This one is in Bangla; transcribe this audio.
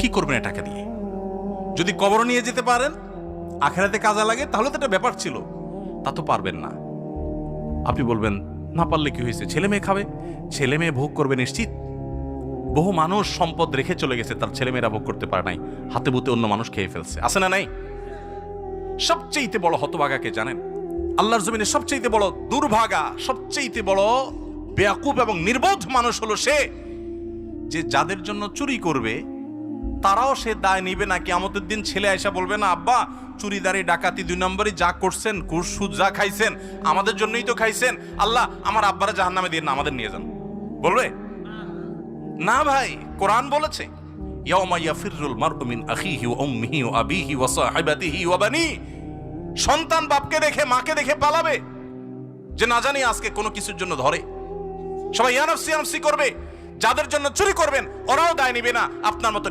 কি করবেন এই টাকা দিয়ে? যদি কবর নিয়ে যেতে পারেন, আখেরাতে কাজে লাগে, তাহলে তো একটা ব্যাপার ছিল। তা তো পারবেন না। আপনি বলবেন না পারলে কি হয়েছে, ছেলে মেয়ে খাবে, ছেলে মেয়ে ভোগ করবে নিশ্চিত। বহু মানুষ সম্পদ রেখে চলে গেছে, তার ছেলেমেয়েরা ভোগ করতে পারে নাই, হাতে বুতে অন্য মানুষ খেয়ে ফেলছে, আছে না নাই? সবচেয়ে বড় হতভাগাকে জানেন? আল্লাহর জমিনে সবচেয়ে বড় দুর্ভাগা, সবচেয়ে বড় বেয়াকুব এবং নির্বোধ মানুষ হলো সে, যে যাদের জন্য চুরি করবে তারাও সে দায় নিবে না। কিয়ামতের দিন ছেলে আয়সা বলবে না, আব্বা চুরিদারি ডাকাতি 2 নম্বরই যা করছেন, ঘুষ সুদ যা খাইছেন আমাদের জন্যই তো খাইছেন, আল্লাহ আমার আব্বারা জাহান্নামে দিয়ে না, আমাদের নিয়ে যান। বলবে না ভাই, কোরআন বলেছে ইয়াউমা ইয়াফিরুল মারউ মিন আখিহি ওয়া উম্মিহি ওয়া আবিহি ওয়া সাহিবাতিহি ওয়া বানি। সন্তান বাপকে দেখে মাকে দেখে পালাবে, যে না জানি আজকে কোনো কিছুর জন্য ধরে। সবাই ইয়া নাফসি করবে। যাদের জন্য চুরি করবেন ওরাও দায় নিবে না, আপনার মতো